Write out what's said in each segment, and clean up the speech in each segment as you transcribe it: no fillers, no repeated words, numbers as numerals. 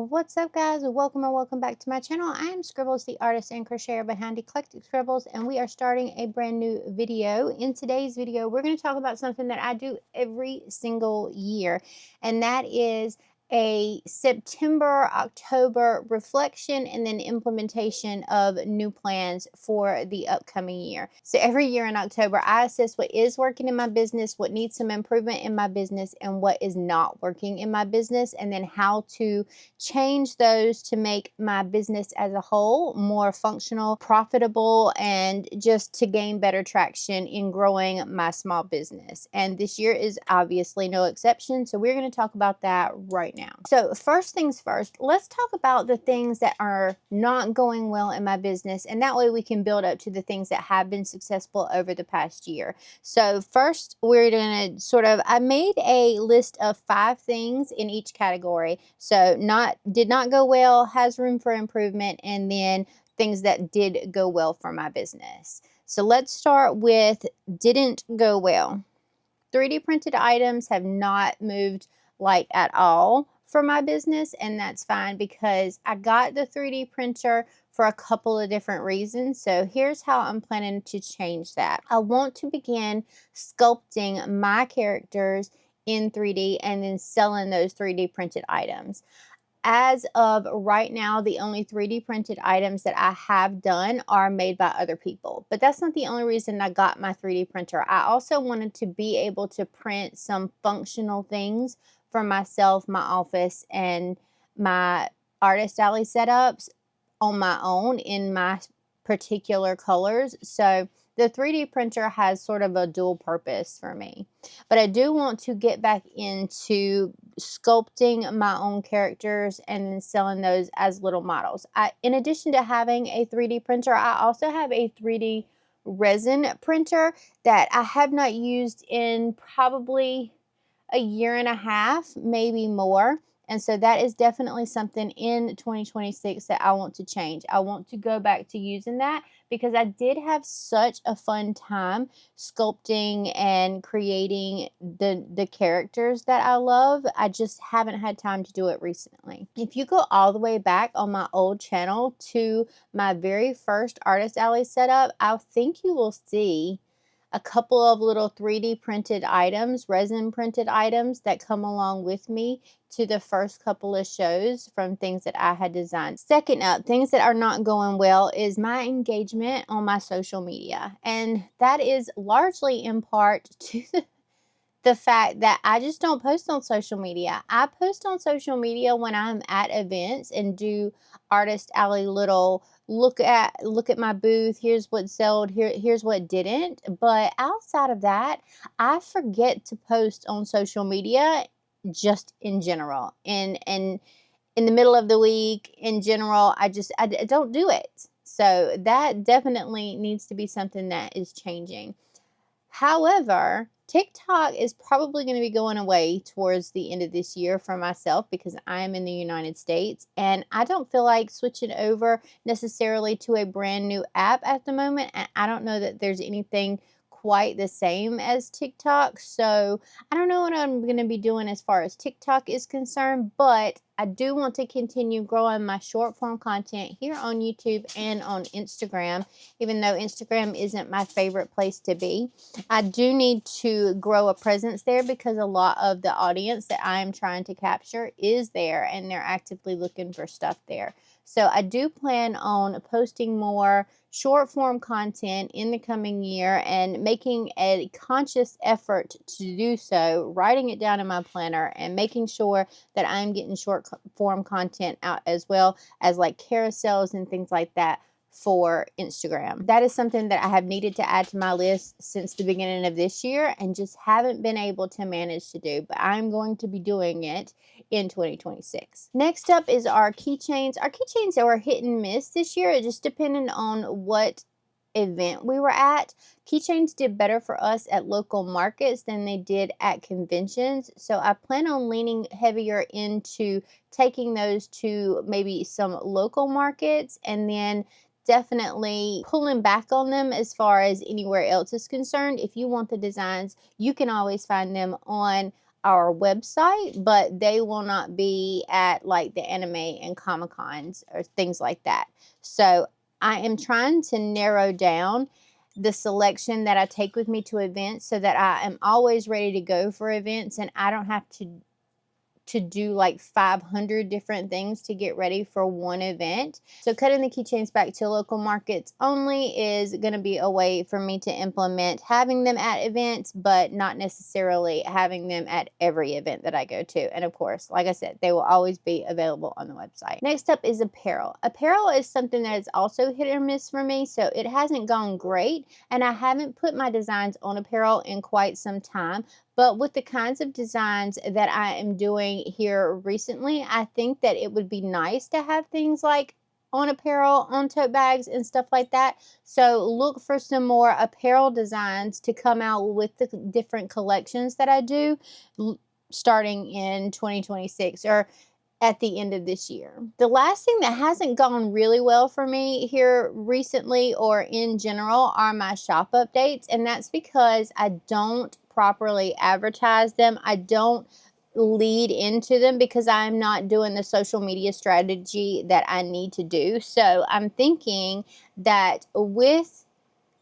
What's up, guys? Welcome or welcome back to my channel. I am Scribbles, the artist and crocheter behind Eclectic Scribbles, and we are starting a brand new video. In today's video, we're going to talk about something that I do every single year, and that is a September, October reflection and then implementation of new plans for the upcoming year. So every year in October, I assess what is working in my business, what needs some improvement in my business, and what is not working in my business, and then how to change those to make my business as a whole more functional, profitable, and just to gain better traction in growing my small business. And this year is obviously no exception. So we're going to talk about that right now. So first things first, let's talk about the things that are not going well in my business. And that way we can build up to the things that have been successful over the past year. So first, we're going to I made a list of 5 things in each category. So did not go well, has room for improvement, and then things that did go well for my business. So let's start with didn't go well. 3D printed items have not moved like at all for my business, and that's fine because I got the 3D printer for a couple of different reasons. So here's how I'm planning to change that. I want to begin sculpting my characters in 3D and then selling those 3D printed items. As of right now, the only 3D printed items that I have done are made by other people. But that's not the only reason I got my 3D printer. I also wanted to be able to print some functional things for myself, my office, and my artist alley setups on my own in my particular colors. So the 3D printer has sort of a dual purpose for me. But I do want to get back into sculpting my own characters and then selling those as little models. In addition to having a 3D printer, I also have a 3D resin printer that I have not used in probably a year and a half, maybe more. And so that is definitely something in 2026 that I want to change. I want to go back to using that because I did have such a fun time sculpting and creating the characters that I love. I just haven't had time to do it recently. If you go all the way back on my old channel to my very first Artist Alley setup, I think you will see a couple of little 3D printed items, resin printed items that come along with me to the first couple of shows from things that I had designed. Second up, things that are not going well is my engagement on my social media. And that is largely in part to the fact that I just don't post on social media. I post on social media when I'm at events and do Artist Alley little look at my booth, here's what sold, here's what didn't. But outside of that, I forget to post on social media just in general. And in the middle of the week in general, I don't do it. So that definitely needs to be something that is changing. However, TikTok is probably going to be going away towards the end of this year for myself because I am in the United States and I don't feel like switching over necessarily to a brand new app at the moment. And I don't know that there's anything quite the same as TikTok. So I don't know what I'm going to be doing as far as TikTok is concerned, but I do want to continue growing my short form content here on YouTube and on Instagram, even though Instagram isn't my favorite place to be. I do need to grow a presence there because a lot of the audience that I am trying to capture is there and they're actively looking for stuff there. So I do plan on posting more short form content in the coming year and making a conscious effort to do so, writing it down in my planner and making sure that I'm getting short form content out as well as like carousels and things like that for Instagram. That is something that I have needed to add to my list since the beginning of this year and just haven't been able to manage to do, but I'm going to be doing it in 2026. Next up is our keychains. Our keychains are hit and miss this year. It just depended on what event we were at. Keychains did better for us at local markets than they did at conventions. So I plan on leaning heavier into taking those to maybe some local markets and then definitely pulling back on them as far as anywhere else is concerned. If you want the designs, you can always find them on our website, but they will not be at like the anime and Comic Cons or things like that. So I am trying to narrow down the selection that I take with me to events so that I am always ready to go for events and I don't have to do like 500 different things to get ready for one event. So cutting the keychains back to local markets only is going to be a way for me to implement having them at events, but not necessarily having them at every event that I go to. And of course, like I said, they will always be available on the website. Next up is apparel. Apparel is something that is also hit or miss for me, so it hasn't gone great, and I haven't put my designs on apparel in quite some time. But with the kinds of designs that I am doing here recently, I think that it would be nice to have things like on apparel, on tote bags, and stuff like that. So look for some more apparel designs to come out with the different collections that I do starting in 2026 or at the end of this year. The last thing that hasn't gone really well for me here recently or in general are my shop updates, and that's because I don't properly advertise them. I don't lead into them because I'm not doing the social media strategy that I need to do. So I'm thinking that with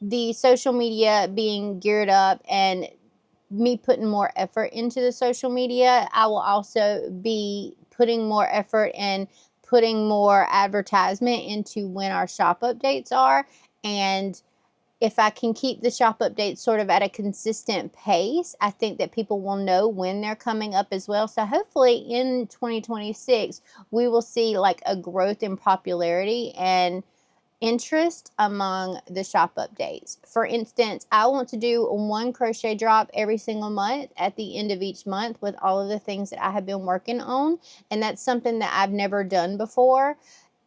the social media being geared up and me putting more effort into the social media, I will also be putting more effort and putting more advertisement into when our shop updates are. And if I can keep the shop updates sort of at a consistent pace, I think that people will know when they're coming up as well. So hopefully in 2026, we will see like a growth in popularity and interest among the shop updates. For instance, I want to do one crochet drop every single month at the end of each month with all of the things that I have been working on. And that's something that I've never done before.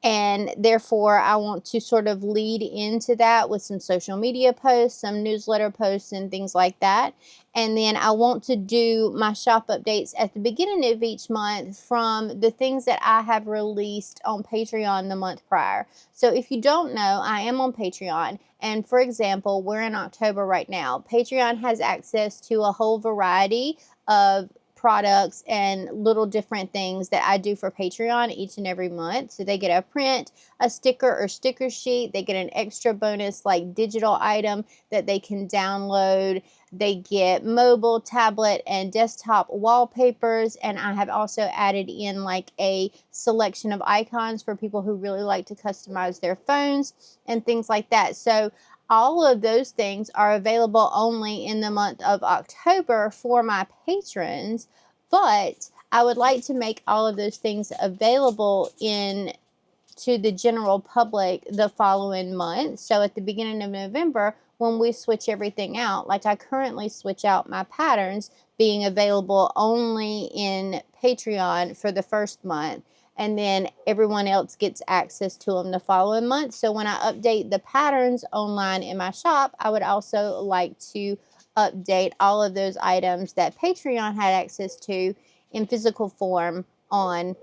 And therefore, I want to sort of lead into that with some social media posts, some newsletter posts, and things like that. And then I want to do my shop updates at the beginning of each month from the things that I have released on Patreon the month prior. So if you don't know, I am on Patreon. And for example, we're in October right now. Patreon has access to a whole variety of products and little different things that I do for Patreon each and every month. So they get a print, a sticker or sticker sheet. They get an extra bonus like digital item that they can download. They get mobile, tablet, and desktop wallpapers. And I have also added in like a selection of icons for people who really like to customize their phones and things like that. So all of those things are available only in the month of October for my patrons, but I would like to make all of those things available to the general public the following month. So at the beginning of November, when we switch everything out, like I currently switch out my patterns being available only in Patreon for the first month, and then everyone else gets access to them the following month. So when I update the patterns online in my shop, I would also like to update all of those items that Patreon had access to in physical form on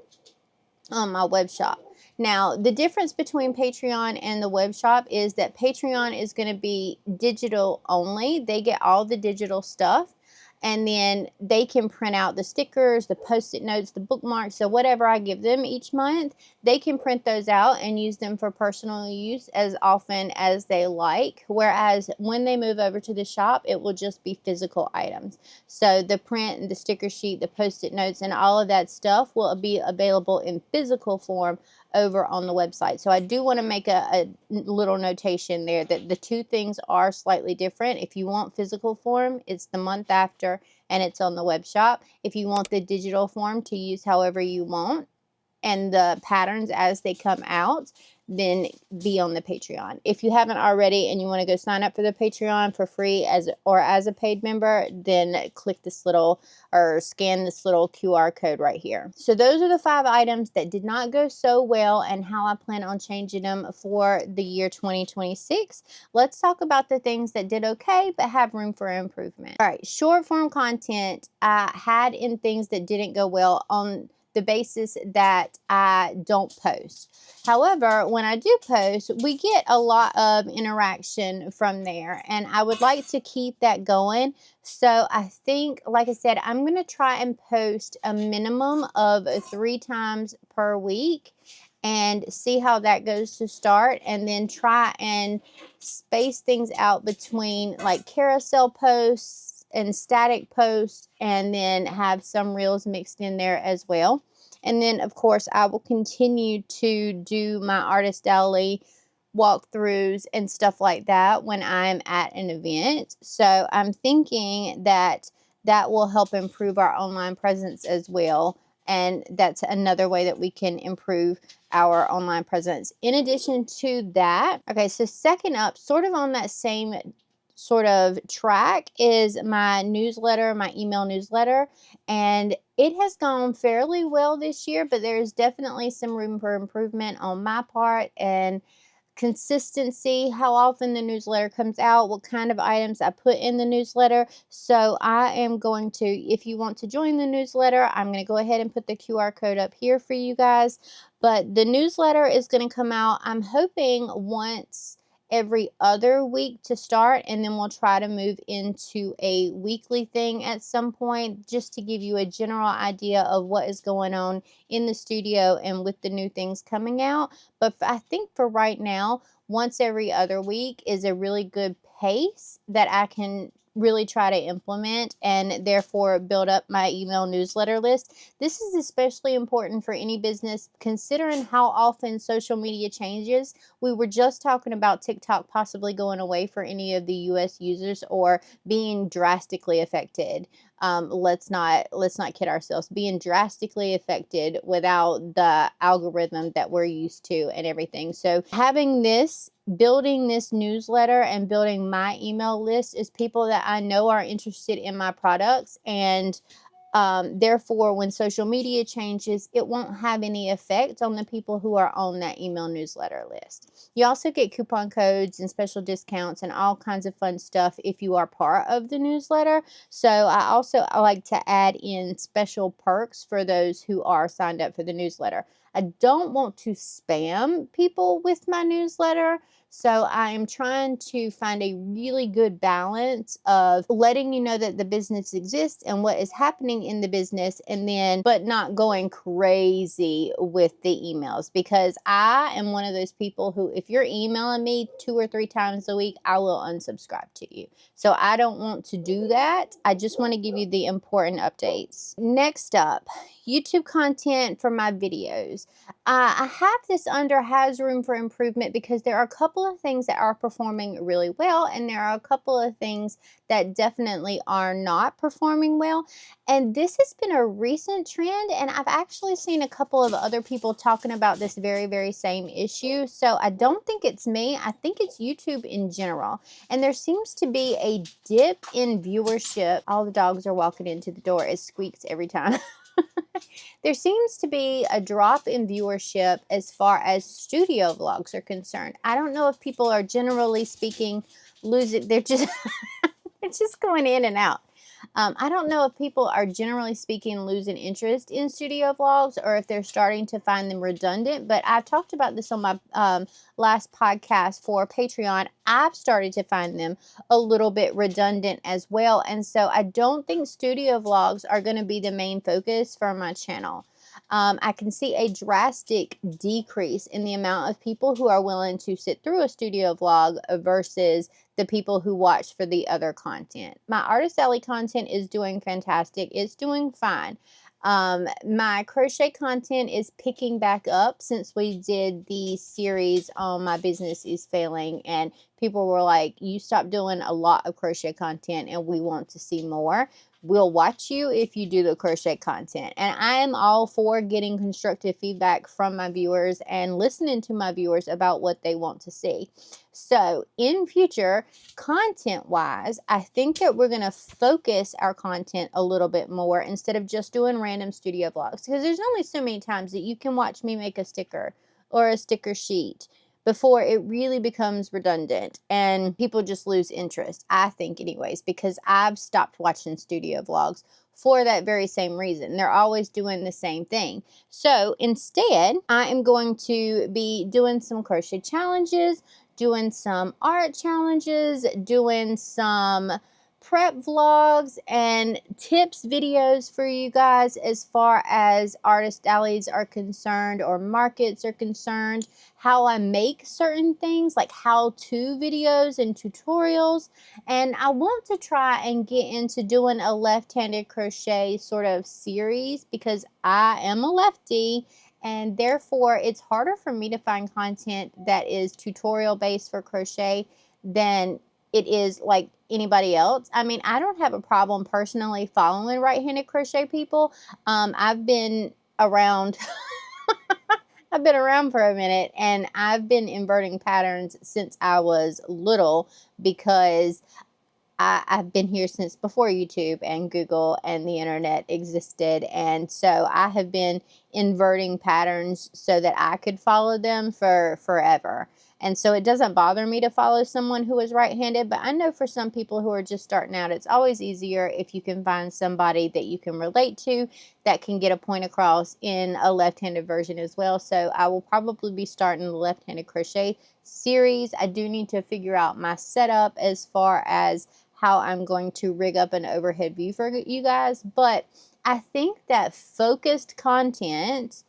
my web shop. Now, the difference between Patreon and the web shop is that Patreon is going to be digital only. They get all the digital stuff, and then they can print out the stickers, the post-it notes, the bookmarks, so whatever I give them each month, they can print those out and use them for personal use as often as they like. Whereas when they move over to the shop, it will just be physical items. So the print and the sticker sheet, the post-it notes, and all of that stuff will be available in physical form over on the website. So I do want to make a little notation there that the two things are slightly different. If you want physical form, it's the month after and it's on the web shop. If you want the digital form to use however you want and the patterns as they come out, then be on the Patreon. If you haven't already and you want to go sign up for the Patreon for free as a paid member, then click this little or scan this little QR code right here. So those are the 5 items that did not go so well and how I plan on changing them for the year 2026. Let's talk about the things that did okay but have room for improvement. All right, short form content I had in things that didn't go well on the basis that I don't post. However, when I do post, we get a lot of interaction from there, and I would like to keep that going. So I think, like I said, I'm going to try and post a minimum of 3 times per week and see how that goes to start, and then try and space things out between like carousel posts and static posts, and then have some reels mixed in there as well. And then, of course, I will continue to do my artist alley walkthroughs and stuff like that when I'm at an event. So I'm thinking that that will help improve our online presence as well. And that's another way that we can improve our online presence. In addition to that, okay, so second up, sort of on that same sort of track, is my newsletter, my email newsletter. And it has gone fairly well this year, but there's definitely some room for improvement on my part. And consistency, how often the newsletter comes out, what kind of items I put in the newsletter. So I am going to, if you want to join the newsletter, I'm going to go ahead and put the QR code up here for you guys. But the newsletter is going to come out, I'm hoping, once every other week to start, and then we'll try to move into a weekly thing at some point, just to give you a general idea of what is going on in the studio and with the new things coming out. But I think for right now, once every other week is a really good pace that I can really try to implement, and therefore build up my email newsletter list. This is especially important for any business, considering how often social media changes. We were just talking about TikTok possibly going away for any of the US users, or being drastically affected. Let's not kid ourselves, being drastically affected without the algorithm that we're used to and everything. So having this, building this newsletter and building my email list, is people that I know are interested in my products, and therefore, when social media changes, it won't have any effect on the people who are on that email newsletter list. You also get coupon codes and special discounts and all kinds of fun stuff if you are part of the newsletter. So I like to add in special perks for those who are signed up for the newsletter. I don't want to spam people with my newsletter. So I am trying to find a really good balance of letting you know that the business exists and what is happening in the business, and then, but not going crazy with the emails, because I am one of those people who, if you're emailing me 2 or 3 times a week, I will unsubscribe to you. So I don't want to do that. I just want to give you the important updates. Next up, YouTube content for my videos. I have this under has room for improvement, because there are a couple of things that are performing really well, and there are a couple of things that definitely are not performing well. And this has been a recent trend, and I've actually seen a couple of other people talking about this very, very same issue. So I don't think it's me. I think it's YouTube in general. And there seems to be a dip in viewership. All the dogs are walking into the door. It squeaks every time. There seems to be a drop in viewership as far as studio vlogs are concerned. I don't know if people are generally speaking losing, they're just it's just going in and out. I don't know if people are generally speaking losing interest in studio vlogs, or if they're starting to find them redundant. But I've talked about this on my last podcast for Patreon. I've started to find them a little bit redundant as well. And so I don't think studio vlogs are going to be the main focus for my channel. I can see a drastic decrease in the amount of people who are willing to sit through a studio vlog versus the people who watch for the other content. My Artist Alley content is doing fantastic. It's doing fine. My crochet content is picking back up since we did the series on My Business is Failing, and people were like, you stopped doing a lot of crochet content and we want to see more. We'll watch you if you do the crochet content. And I am all for getting constructive feedback from my viewers and listening to my viewers about what they want to see. So in future, content wise, I think that we're going to focus our content a little bit more, instead of just doing random studio vlogs, because there's only so many times that you can watch me make a sticker or a sticker sheet. before it really becomes redundant and people just lose interest, I think anyways, because I've stopped watching studio vlogs for that very same reason. They're always doing the same thing. So instead, I am going to be doing some crochet challenges, doing some art challenges, doing some prep vlogs and tips videos for you guys as far as artist alleys are concerned or markets are concerned, how I make certain things like how-to videos and tutorials. And I want to try and get into doing a left-handed crochet sort of series because I am a lefty and therefore it's harder for me to find content that is tutorial based for crochet than it is like anybody else. I mean, I don't have a problem personally following right-handed crochet people. I've been around I've been around for a minute and I've been inverting patterns since I was little because I've been here since before YouTube and Google and the internet existed. And so I have been inverting patterns so that I could follow them for forever. And so it doesn't bother me to follow someone who is right-handed, but I know for some people who are just starting out, it's always easier if you can find somebody that you can relate to that can get a point across in a left-handed version as well. So I will probably be starting the left-handed crochet series. I do need to figure out my setup as far as how I'm going to rig up an overhead view for you guys, but I think that focused content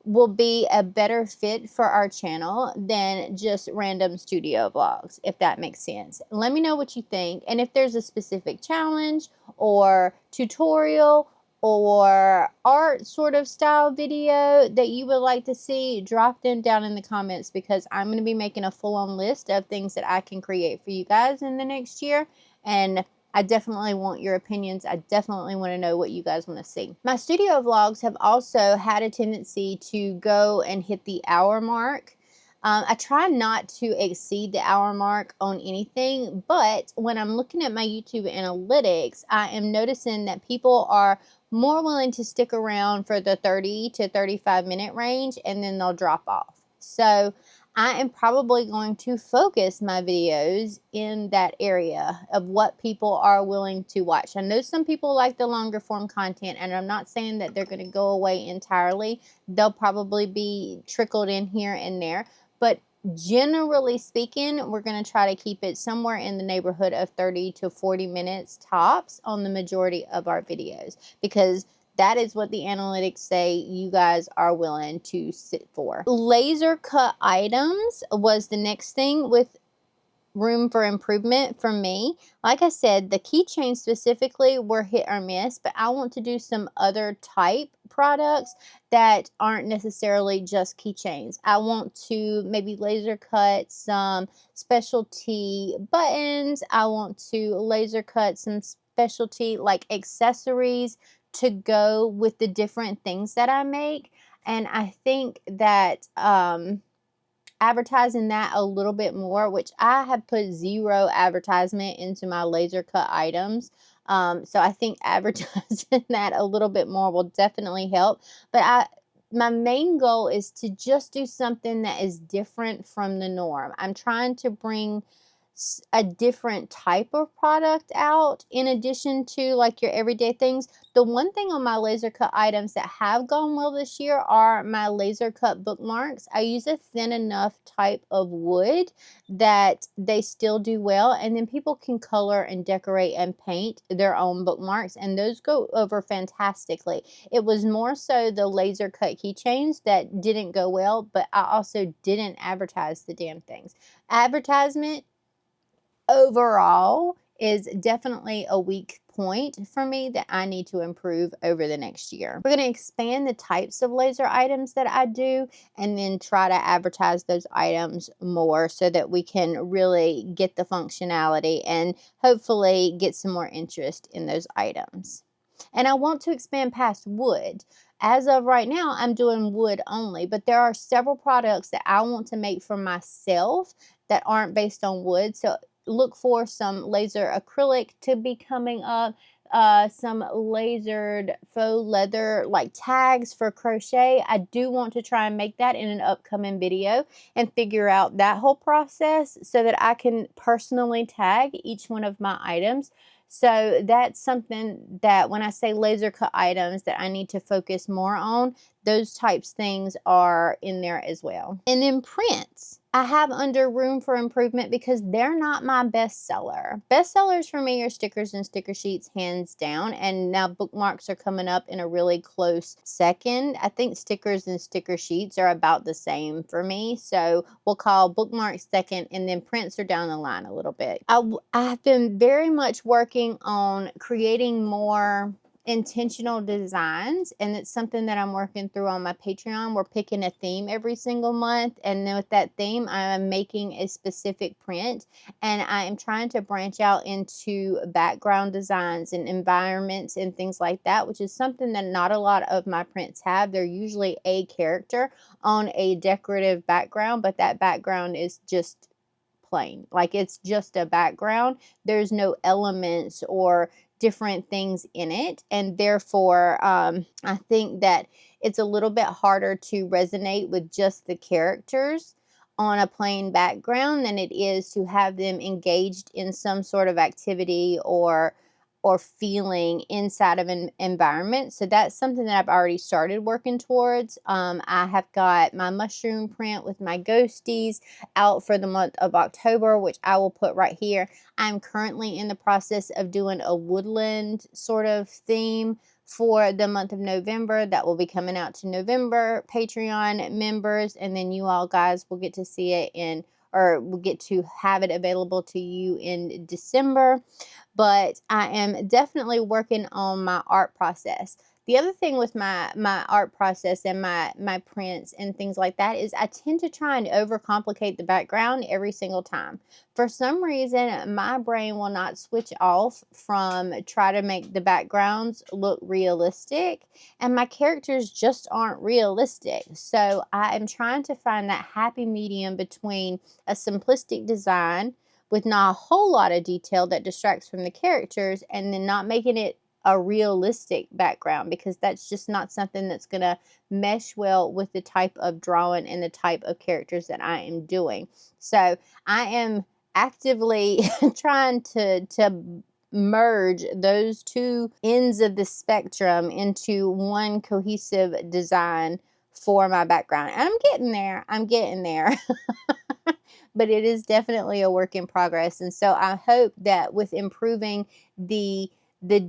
will be a better fit for our channel than just random studio vlogs, if that makes sense. Let me know what you think, and if there's a specific challenge or tutorial or art sort of style video that you would like to see, drop them down in the comments because I'm going to be making a full-on list of things that I can create for you guys in the next year. And I definitely want your opinions. I definitely want to know what you guys want to see. My studio vlogs have also had a tendency to go and hit the hour mark. I try not to exceed the hour mark on anything, but when I'm looking at my YouTube analytics, I am noticing that people are more willing to stick around for the 30 to 35 minute range and then they'll drop off. So I am probably going to focus my videos in that area of what people are willing to watch. I know some people like the longer form content, and I'm not saying that they're going to go away entirely. They'll probably be trickled in here and there, but generally speaking, we're going to try to keep it somewhere in the neighborhood of 30 to 40 minutes tops on the majority of our videos, because that is what the analytics say you guys are willing to sit for. Laser cut items was the next thing with room for improvement for me. Like I said, the keychains specifically were hit or miss, but I want to do some other type products that aren't necessarily just keychains. I want to maybe laser cut some specialty buttons. I want to laser cut some specialty like accessories to go with the different things that I make. And I think that advertising that a little bit more, which I have put zero advertisement into my laser cut items. So I think advertising that a little bit more will definitely help. But my main goal is to just do something that is different from the norm. I'm trying to bring a different type of product out in addition to like your everyday things. The one thing on my laser cut items that have gone well this year are my laser cut bookmarks. I use a thin enough type of wood that they still do well, and then people can color and decorate and paint their own bookmarks, and those go over fantastically. It was more so the laser cut keychains that didn't go well, but I also didn't advertise the damn things. Advertisement overall is definitely a weak point for me that I need to improve over the next year. We're going to expand the types of laser items that I do and then try to advertise those items more so that we can really get the functionality and hopefully get some more interest in those items. And I want to expand past wood. As of right now, I'm doing wood only, but there are several products that I want to make for myself that aren't based on wood. So look for some laser acrylic to be coming up, some lasered faux leather like tags for crochet. I do want to try and make that in an upcoming video and figure out that whole process so that I can personally tag each one of my items. So that's something that when I say laser cut items that I need to focus more on, those types things are in there as well. And then prints, I have under room for improvement because they're not my best seller. Best sellers for me are stickers and sticker sheets, hands down. And now bookmarks are coming up in a really close second. I think stickers and sticker sheets are about the same for me. So we'll call bookmarks second, and then prints are down the line a little bit. I've been very much working on creating more intentional designs, and it's something that I'm working through on my Patreon. We're picking a theme every single month, and then with that theme I'm making a specific print, and I am trying to branch out into background designs and environments and things like that, which is something that not a lot of my prints have. They're usually a character on a decorative background, but that background is just plain. Like it's just a background. There's no elements or different things in it. And therefore, I think that it's a little bit harder to resonate with just the characters on a plain background than it is to have them engaged in some sort of activity or feeling inside of an environment. So that's something that I've already started working towards. I have got my mushroom print with my ghosties out for the month of October, which I will put right here. I'm currently in the process of doing a woodland sort of theme for the month of November. That will be coming out to November Patreon members, and then you all guys will get to see it or will get to have it available to you in December. But I am definitely working on my art process. The other thing with my art process and my prints and things like that is I tend to try and overcomplicate the background every single time. For some reason, my brain will not switch off from try to make the backgrounds look realistic, and my characters just aren't realistic. So I am trying to find that happy medium between a simplistic design with not a whole lot of detail that distracts from the characters, and then not making it a realistic background, because that's just not something that's going to mesh well with the type of drawing and the type of characters that I am doing. So I am actively trying to merge those two ends of the spectrum into one cohesive design for my background. And I'm getting there. I'm getting there. But it is definitely a work in progress. And so I hope that with improving the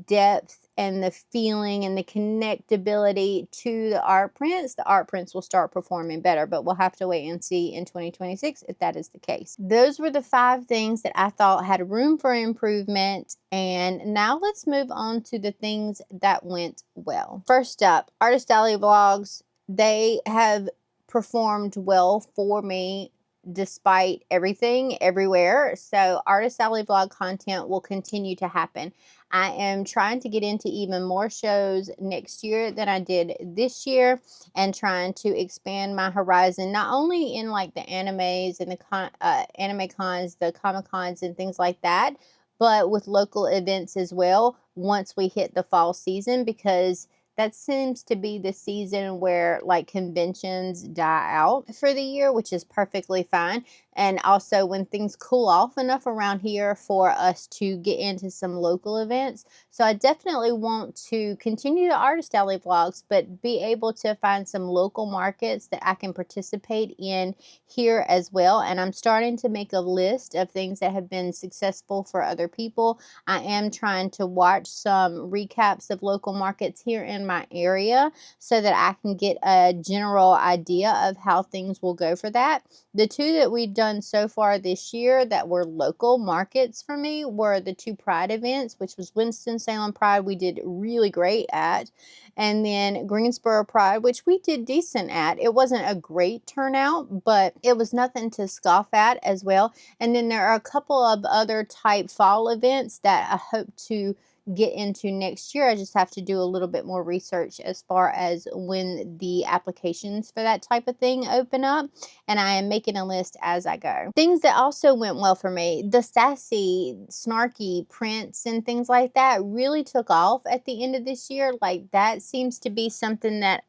depth and the feeling and the connectability to the art prints will start performing better. But we'll have to wait and see in 2026 if that is the case. Those were the 5 things that I thought had room for improvement. And now let's move on to the things that went well. First up, Artist Alley Vlogs. They have performed well for me despite everything everywhere. So Artist Alley vlog content will continue to happen. I am trying to get into even more shows next year than I did this year, and trying to expand my horizon, not only in like the animes and the anime cons, the comic cons and things like that, but with local events as well once we hit the fall season, because that seems to be the season where like conventions die out for the year, which is perfectly fine. And also when things cool off enough around here for us to get into some local events. So I definitely want to continue the Artist Alley vlogs, but be able to find some local markets that I can participate in here as well. And I'm starting to make a list of things that have been successful for other people. I am trying to watch some recaps of local markets here in my area so that I can get a general idea of how things will go for that. The 2 that we've done so far this year that were local markets for me were the 2 Pride events, which was Winston-Salem Pride, we did really great at, and then Greensboro Pride, which we did decent at. It wasn't a great turnout, but it was nothing to scoff at as well. And then there are a couple of other type fall events that I hope to get into next year. I just have to do a little bit more research as far as when the applications for that type of thing open up, and I am making a list as I go. Things that also went well for me, the sassy, snarky prints and things like that really took off at the end of this year. Like, that seems to be something that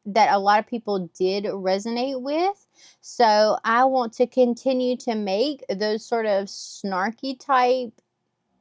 that a lot of people did resonate with. So I want to continue to make those sort of snarky type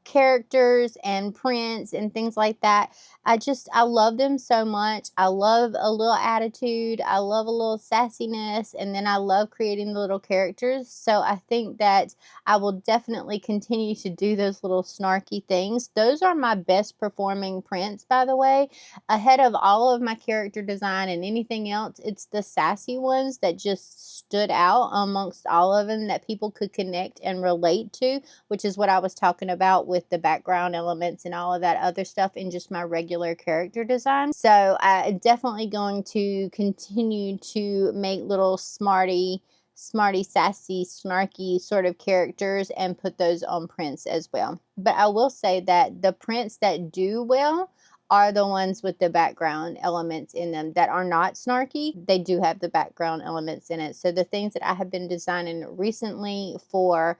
characters and prints and things like that. I love them so much. I love a little attitude. I love a little sassiness, and then I love creating the little characters. So I think that I will definitely continue to do those little snarky things. Those are my best performing prints, by the way. Ahead of all of my character design and anything else, it's the sassy ones that just stood out amongst all of them that people could connect and relate to, which is what I was talking about with the background elements and all of that other stuff in just my regular character design. So I'm definitely going to continue to make little smarty, sassy, snarky sort of characters and put those on prints as well. But I will say that the prints that do well are the ones with the background elements in them that are not snarky. They do have the background elements in it. So the things that I have been designing recently for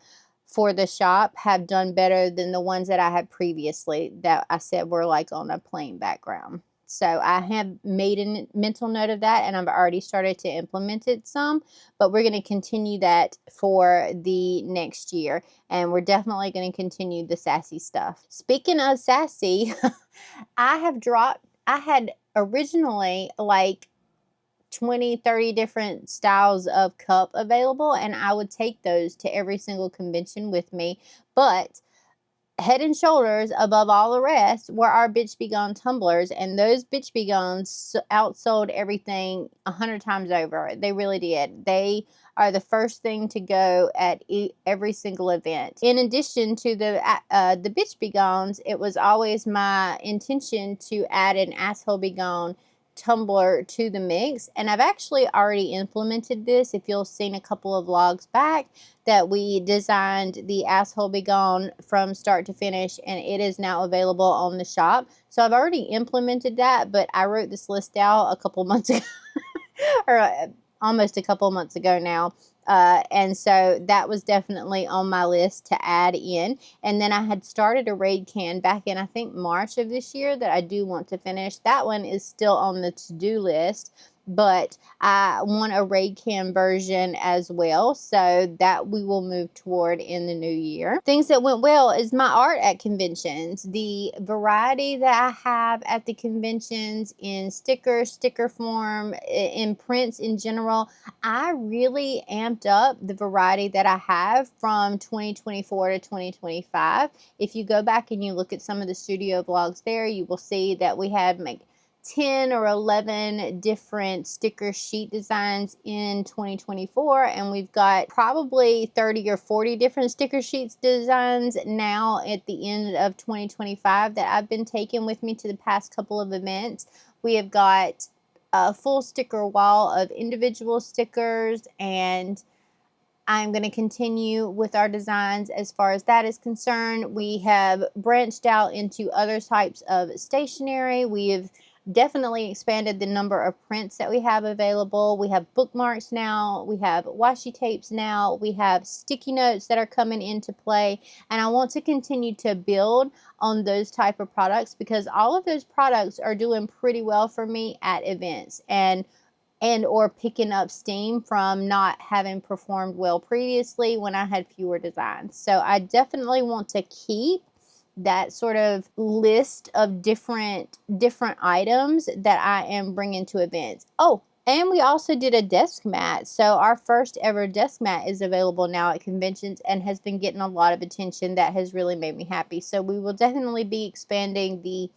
the shop have done better than the ones that I had previously that I said were like on a plain background. So I have made a mental note of that, and I've already started to implement it some, but we're going to continue that for the next year, and we're definitely going to continue the sassy stuff. Speaking of sassy, I had originally like 20, 30 different styles of cup available, and I would take those to every single convention with me. But head and shoulders above all the rest were our Bitch Be Gone tumblers, and those Bitch Be Gones outsold everything 100 times over. They really did. They are the first thing to go at every single event. In addition to the Bitch Be Gones, it was always my intention to add an Asshole Be Gone tumbler to the mix, and I've actually already implemented this. If you'll seen a couple of vlogs back, that we designed the Asshole Be Gone from start to finish, and it is now available on the shop. So I've already implemented that, but I wrote this list out a couple months ago or almost a couple months ago now. And so that was definitely on my list to add in. And then I had started a raid can back in, I think, March of this year that I do want to finish. That one is still on the to-do list, but I want a raid can version as well, so that we will move toward in the new year. Things that went well is my art at conventions. The variety that I have at the conventions in sticker form, in prints in general, I really amped up the variety that I have from 2024 to 2025. If you go back and you look at some of the studio vlogs there, you will see that we have like 10 or 11 different sticker sheet designs in 2024, and we've got probably 30 or 40 different sticker sheets designs now at the end of 2025 that I've been taking with me to the past couple of events. We have got a full sticker wall of individual stickers, and I'm going to continue with our designs as far as that is concerned. We have branched out into other types of stationery. We have definitely expanded the number of prints that we have available. We have bookmarks now. We have washi tapes now. We have sticky notes that are coming into play. And I want to continue to build on those type of products because all of those products are doing pretty well for me at events and or picking up steam from not having performed well previously when I had fewer designs. So I definitely want to keep that sort of list of different items that I am bringing to events. Oh, and we also did a desk mat. So our first ever desk mat is available now at conventions and has been getting a lot of attention. That has really made me happy. So we will definitely be expanding the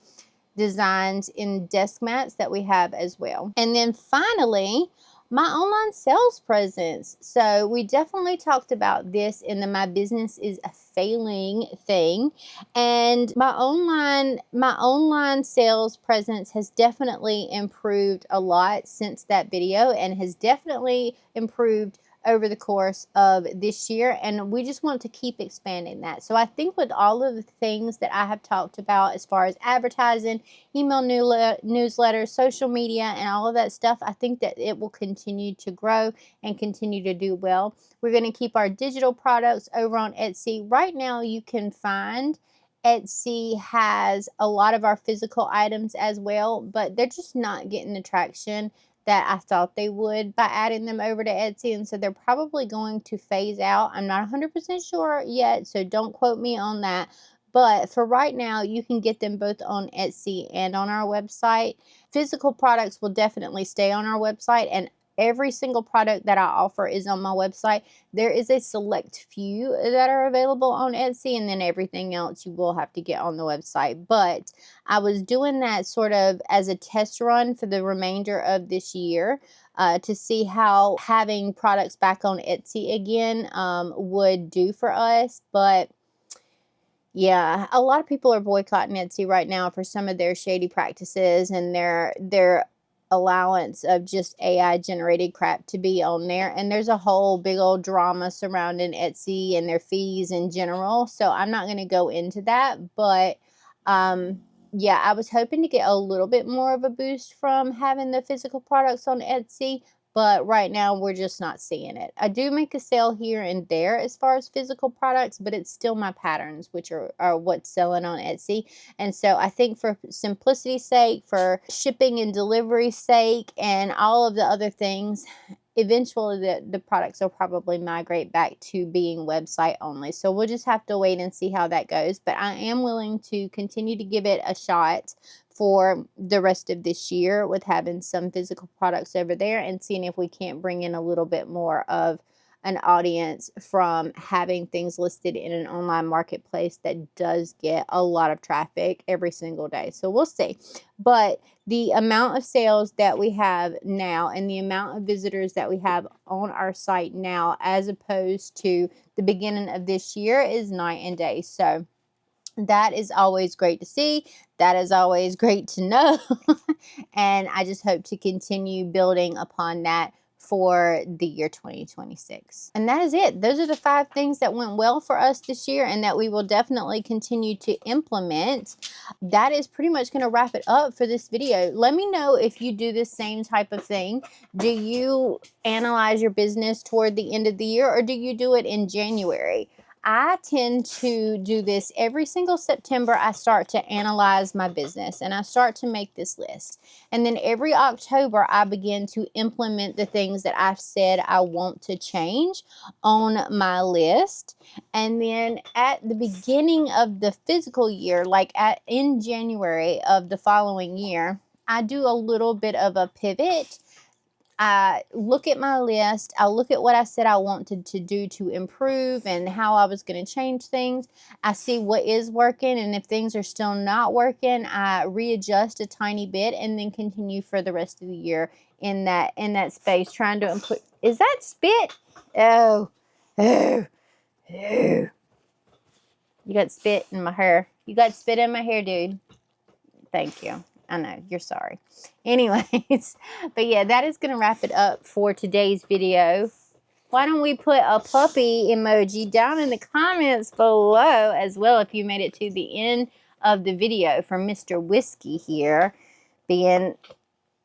designs in desk mats that we have as well. And then finally, my online sales presence. So we definitely talked about this in the My Business is a Failing thing. And my online sales presence has definitely improved a lot since that video and has definitely improved over the course of this year, and we just want to keep expanding that. So I think with all of the things that I have talked about as far as advertising, email newsletters, social media, and all of that stuff, I think that it will continue to grow and continue to do well. We're going to keep our digital products over on Etsy. Right now, you can find Etsy has a lot of our physical items as well, but they're just not getting the traction that I thought they would by adding them over to Etsy. And so they're probably going to phase out. I'm not 100% sure yet, so don't quote me on that. But for right now, you can get them both on Etsy and on our website. Physical products will definitely stay on our website, and every single product that I offer is on my website. There is a select few that are available on Etsy, and then everything else you will have to get on the website. But I was doing that sort of as a test run for the remainder of this year to see how having products back on Etsy again would do for us. But yeah, a lot of people are boycotting Etsy right now for some of their shady practices and their allowance of just AI generated crap to be on there. And there's a whole big old drama surrounding Etsy and their fees in general. So I'm not going to go into that, but yeah, I was hoping to get a little bit more of a boost from having the physical products on Etsy, but right now we're just not seeing it. I do make a sale here and there as far as physical products, but it's still my patterns, which are what's selling on Etsy. And so I think for simplicity's sake, for shipping and delivery's sake, and all of the other things, eventually the products will probably migrate back to being website only. So we'll just have to wait and see how that goes. But I am willing to continue to give it a shot for the rest of this year with having some physical products over there and seeing if we can't bring in a little bit more of an audience from having things listed in an online marketplace that does get a lot of traffic every single day. So we'll see. But the amount of sales that we have now and the amount of visitors that we have on our site now as opposed to the beginning of this year is night and day. So that is always great to see. That is always great to know. And I just hope to continue building upon that for the year 2026. And that is it. Those are the 5 things that went well for us this year and that we will definitely continue to implement. That is pretty much going to wrap it up for this video. Let me know if you do this same type of thing. Do you analyze your business toward the end of the year, or do you do it in January? I tend to do this every single September. I start to analyze my business and I start to make this list. And then every October, I begin to implement the things that I've said I want to change on my list. And then at the beginning of the fiscal year, like in January of the following year, I do a little bit of a pivot. I look at my list. I look at what I said I wanted to do to improve and how I was going to change things. I see what is working, and if things are still not working, I readjust a tiny bit and then continue for the rest of the year in that space, trying to improve. Is that spit? Oh, oh, oh. You got spit in my hair. You got spit in my hair, dude. Thank you. I know, you're sorry. Anyways, but yeah, that is going to wrap it up for today's video. Why don't we put a puppy emoji down in the comments below as well if you made it to the end of the video, from Mr. Whiskey here,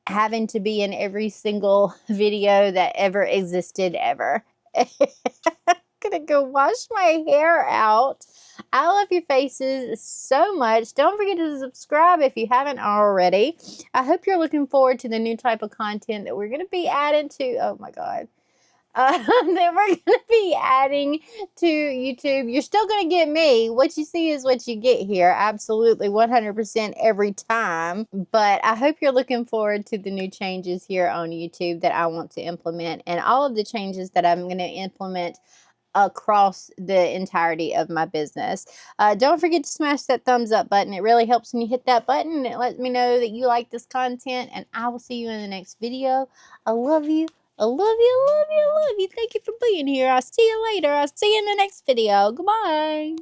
having to be in every single video that ever existed ever. Gonna go wash my hair out. I love your faces so much. Don't forget to subscribe if you haven't already. I hope you're looking forward to the new type of content that we're going to be adding to, oh my God, that we're going to be adding to YouTube. You're still going to get me. What you see is what you get here. Absolutely 100% every time. But I hope you're looking forward to the new changes here on YouTube that I want to implement, and all of the changes that I'm going to implement across the entirety of my business. Don't forget to smash that thumbs up button. It really helps when you hit that button. It lets me know that you like this content, and I will see you in the next video. I love you. I love you. I love you. I love you. Thank you for being here. I'll see you later. I'll see you in the next video. Goodbye.